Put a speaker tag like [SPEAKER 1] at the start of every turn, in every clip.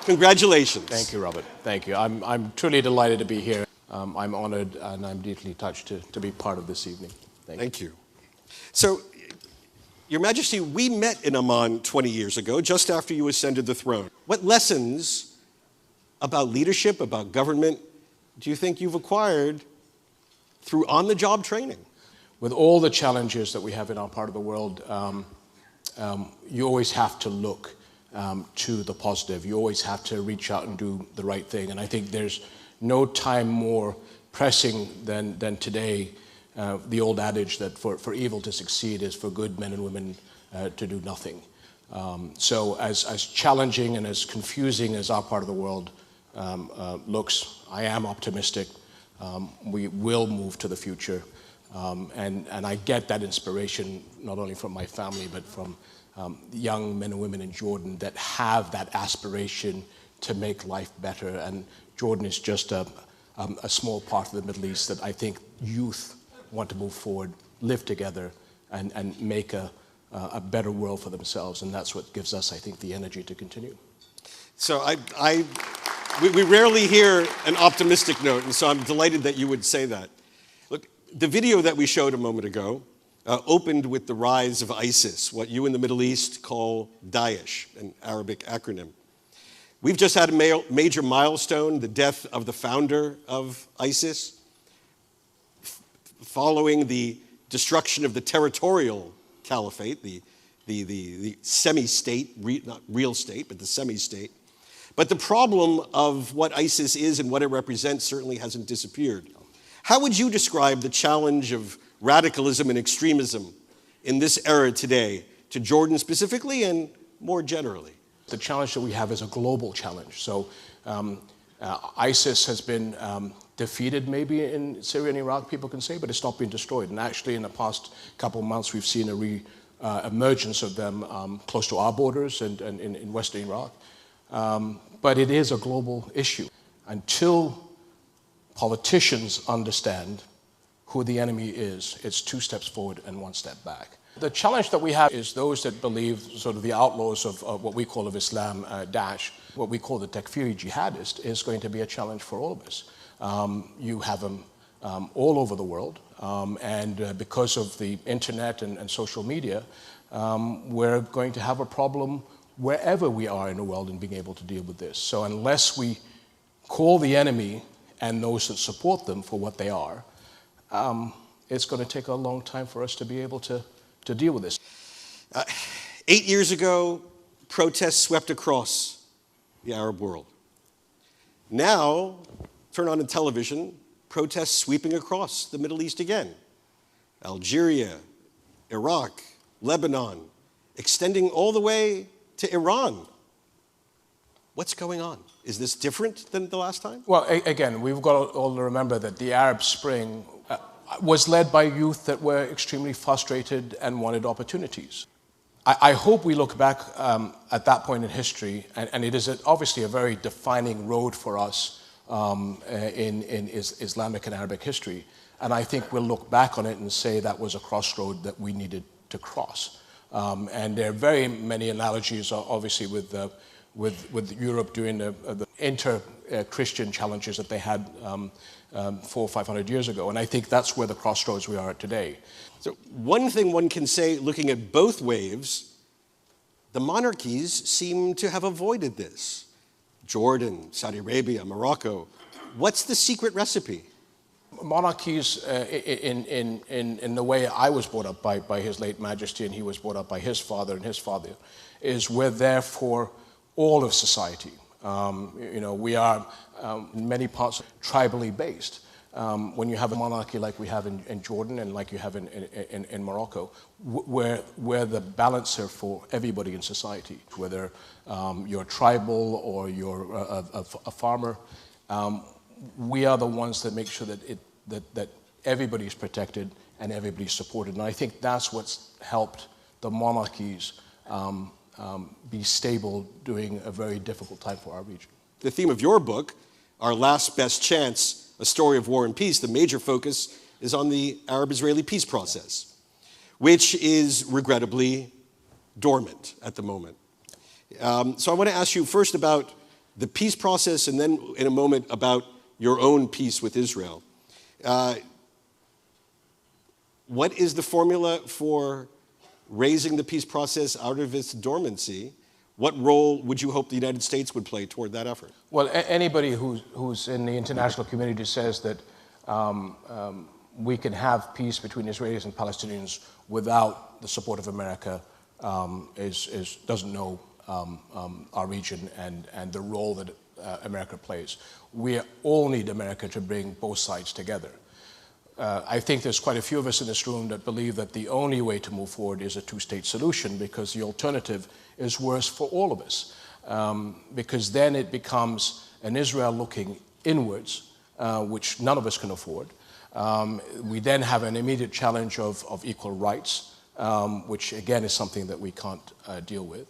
[SPEAKER 1] Congratulations.
[SPEAKER 2] Thank you, Robert. Thank you. I'm truly delighted to be here. I'm honored and I'm deeply touched to be part of this evening.
[SPEAKER 1] Thank you. So, Your Majesty, we met in Amman 20 years ago, just after you ascended the throne. What lessons about leadership, about government, do you think you've acquired through on-the-job training?
[SPEAKER 2] With all the challenges that we have in our part of the world, you always have to look to the positive. You always have to reach out and do the right thing. And I think there's no time more pressing than today. The old adage that for evil to succeed is for good men and women to do nothing. So as challenging and as confusing as our part of the world looks, I am optimistic. We will move to the future. And I get that inspiration not only from my family, but from young men and women in Jordan that have that aspiration to make life better. And Jordan is just a small part of the Middle East that I think youth want to move forward, live together, and make a better world for themselves. And that's what gives us, I think, the energy to continue.
[SPEAKER 1] So we rarely hear an optimistic note, and so I'm delighted that you would say that. Look, the video that we showed a moment ago opened with the rise of ISIS, what you in the Middle East call Daesh, an Arabic acronym. We've just had a major milestone, the death of the founder of ISIS. Following the destruction of the territorial caliphate, the semi-state, not real state, but the semi-state. But the problem of what ISIS is and what it represents certainly hasn't disappeared. How would you describe the challenge of radicalism and extremism in this era today, to Jordan specifically and more generally?
[SPEAKER 2] The challenge that we have is a global challenge. So ISIS has been defeated maybe in Syria and Iraq, people can say, but it's not been destroyed. And actually in the past couple of months, we've seen a emergence of them close to our borders and in Western Iraq. But it is a global issue. Until politicians understand who the enemy is, it's 2 steps forward and 1 step back. The challenge that we have is those that believe sort of the outlaws of what we call of Islam, Daesh, what we call the Takfiri jihadist, is going to be a challenge for all of us. You have them all over the world, and because of the internet and social media, we're going to have a problem wherever we are in the world in being able to deal with this. So unless we call the enemy and those that support them for what they are, it's going to take a long time for us to be able to deal with this.
[SPEAKER 1] 8 years ago, protests swept across the Arab world. Now, turn on the television, protests sweeping across the Middle East again. Algeria, Iraq, Lebanon, extending all the way to Iran. What's going on? Is this different than the last time?
[SPEAKER 2] Well, again, we've got all to remember that the Arab Spring was led by youth that were extremely frustrated and wanted opportunities. I hope we look back at that point in history, and it is obviously a very defining road for us in Islamic and Arabic history. And I think we'll look back on it and say that was a crossroad that we needed to cross. And there are very many analogies, obviously, with Europe during the inter-Christian challenges that they had 400 or 500 years ago. And I think that's where the crossroads we are at today.
[SPEAKER 1] So one thing one can say, looking at both waves, the monarchies seem to have avoided this. Jordan, Saudi Arabia, Morocco. What's the secret recipe?
[SPEAKER 2] Monarchies, in the way I was brought up by His late Majesty, and he was brought up by his father and his father, is we're there for all of society. We are in many parts tribally based. When you have a monarchy like we have in Jordan and like you have in Morocco, we're the balancer for everybody in society, whether you're tribal or you're a farmer. We are the ones that make sure that everybody is protected and everybody's supported. And I think that's what's helped the monarchies be stable during a very difficult time for our region.
[SPEAKER 1] The theme of your book, Our Last Best Chance, A Story of War and Peace, the major focus is on the Arab-Israeli peace process, which is regrettably dormant at the moment. So I want to ask you first about the peace process, and then in a moment about your own peace with Israel. What is the formula for raising the peace process out of its dormancy? What role would you hope the United States would play toward that effort?
[SPEAKER 2] Well, anybody who's in the international community says that we can have peace between Israelis and Palestinians without the support of America doesn't know our region and the role that America plays. We all need America to bring both sides together. I think there's quite a few of us in this room that believe that the only way to move forward is a two-state solution, because the alternative is worse for all of us. Because then it becomes an Israel looking inwards, which none of us can afford. We then have an immediate challenge of equal rights, which again is something that we can't deal with.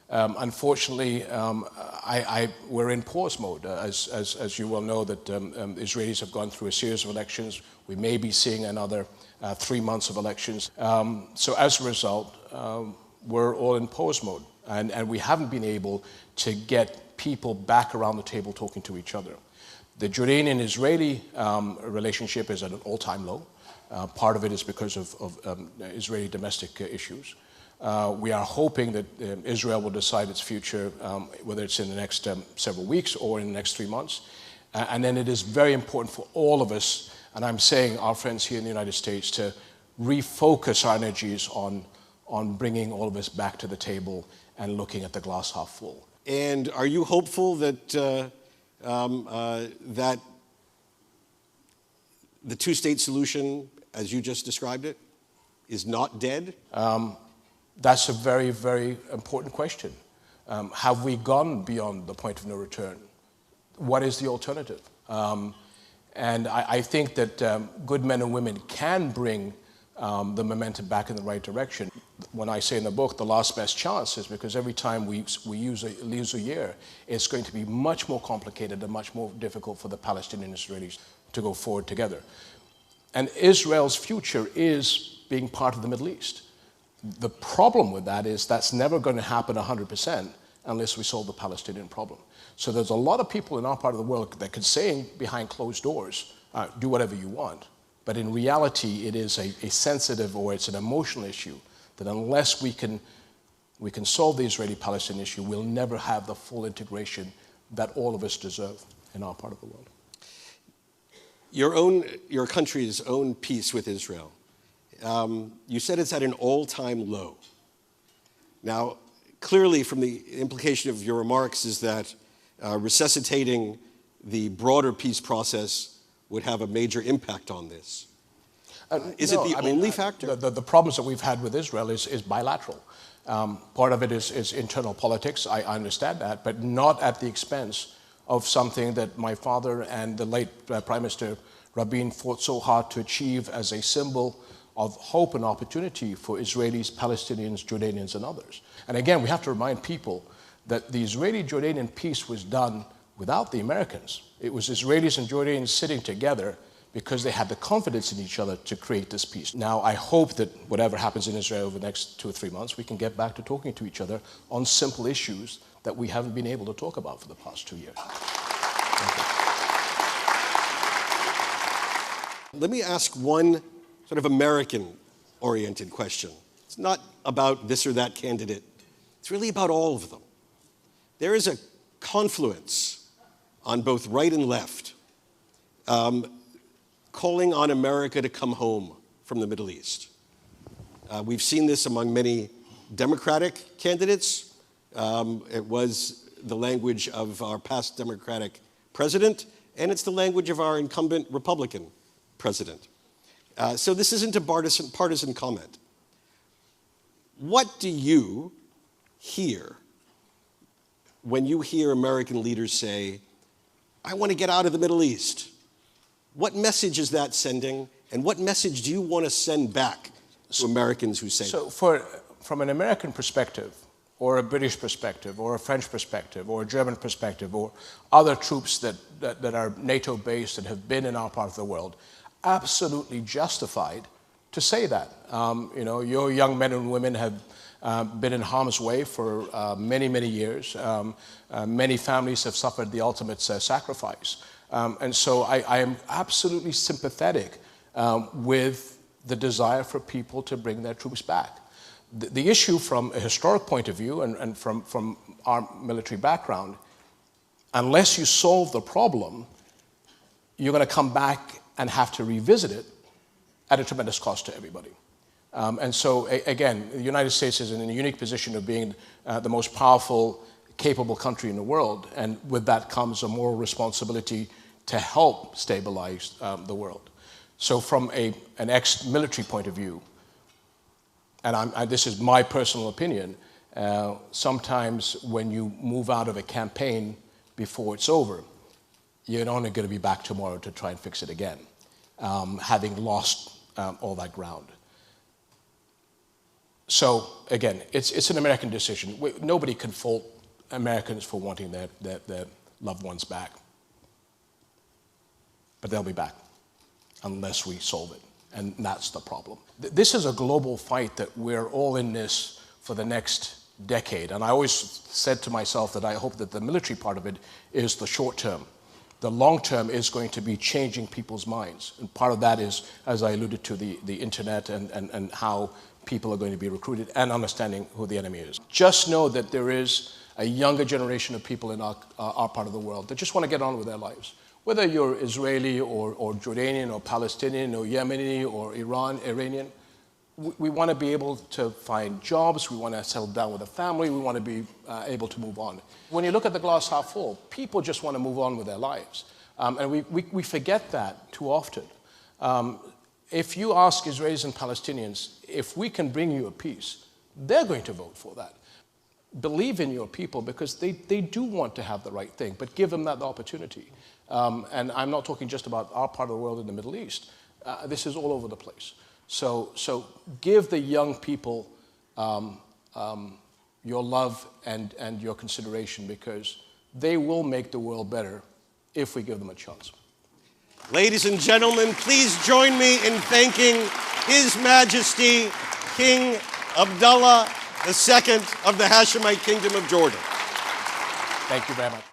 [SPEAKER 2] Unfortunately, we're in pause mode. As you well know, that Israelis have gone through a series of elections. We may be seeing another 3 months of elections. So as a result, we're all in pause mode. And we haven't been able to get people back around the table talking to each other. The Jordanian-Israeli relationship is at an all-time low. Part of it is because of Israeli domestic issues. We are hoping that Israel will decide its future, whether it's in the next several weeks or in the next 3 months. And then it is very important for all of us, and I'm saying our friends here in the United States, to refocus our energies on bringing all of us back to the table and looking at the glass half full.
[SPEAKER 1] And are you hopeful that that the two-state solution, as you just described it, is not dead?
[SPEAKER 2] That's a very, very important question. Have we gone beyond the point of no return? What is the alternative? And I think that good men and women can bring the momentum back in the right direction. When I say in the book, the last best chance is because every time we lose a year, it's going to be much more complicated and much more difficult for the Palestinians and Israelis to go forward together. And Israel's future is being part of the Middle East. The problem with that is that's never going to happen 100% unless we solve the Palestinian problem. So there's a lot of people in our part of the world that could say behind closed doors, do whatever you want. But in reality, it is a sensitive, or it's an emotional issue that unless we can solve the Israeli-Palestinian issue, we'll never have the full integration that all of us deserve in our part of the world.
[SPEAKER 1] Your country's own peace with Israel. You said it's at an all-time low. Now, clearly from the implication of your remarks is that resuscitating the broader peace process would have a major impact on this. Is it the only factor?
[SPEAKER 2] The problems that we've had with Israel is bilateral. Part of it is internal politics, I understand that, but not at the expense of something that my father and the late Prime Minister Rabin fought so hard to achieve as a symbol of hope and opportunity for Israelis, Palestinians, Jordanians, and others. And again, we have to remind people that the Israeli-Jordanian peace was done without the Americans. It was Israelis and Jordanians sitting together because they had the confidence in each other to create this peace. Now, I hope that whatever happens in Israel over the next 2 or 3 months, we can get back to talking to each other on simple issues that we haven't been able to talk about for the past 2 years.
[SPEAKER 1] Let me ask one sort of American-oriented question. It's not about this or that candidate. It's really about all of them. There is a confluence on both right and left calling on America to come home from the Middle East. We've seen this among many Democratic candidates. It was the language of our past Democratic president, and it's the language of our incumbent Republican president. So this isn't a partisan comment. What do you hear when you hear American leaders say, I want to get out of the Middle East? What message is that sending, and what message do you want to send back to Americans who say that?
[SPEAKER 2] So from an American perspective, or a British perspective, or a French perspective, or a German perspective, or other troops that are NATO-based and have been in our part of the world, absolutely justified to say that. Your young men and women have been in harm's way for many, many years. Many families have suffered the ultimate sacrifice. And so I am absolutely sympathetic with the desire for people to bring their troops back. The issue from a historic point of view and from our military background, unless you solve the problem, you're going to come back and have to revisit it at a tremendous cost to everybody. And so, again, the United States is in a unique position of being the most powerful, capable country in the world, and with that comes a moral responsibility to help stabilize the world. So from an ex-military point of view, and this is my personal opinion, sometimes when you move out of a campaign before it's over, you're only going to be back tomorrow to try and fix it again, having lost all that ground. So again, it's an American decision. Nobody can fault Americans for wanting their loved ones back. But they'll be back unless we solve it. And that's the problem. This is a global fight that we're all in this for the next decade. And I always said to myself that I hope that the military part of it is the short term. The long term is going to be changing people's minds. And part of that is, as I alluded to, the internet and how people are going to be recruited and understanding who the enemy is. Just know that there is a younger generation of people in our part of the world that just want to get on with their lives. Whether you're Israeli or Jordanian or Palestinian or Yemeni or Iranian, we want to be able to find jobs, we want to settle down with a family, we want to be able to move on. When you look at the glass half full, people just want to move on with their lives. And we forget that too often. If you ask Israelis and Palestinians, if we can bring you a peace, they're going to vote for that. Believe in your people because they do want to have the right thing, but give them that opportunity. And I'm not talking just about our part of the world in the Middle East. This is all over the place. So give the young people your love and your consideration because they will make the world better if we give them a chance.
[SPEAKER 1] Ladies and gentlemen, please join me in thanking His Majesty King Abdullah II of the Hashemite Kingdom of Jordan.
[SPEAKER 2] Thank you very much.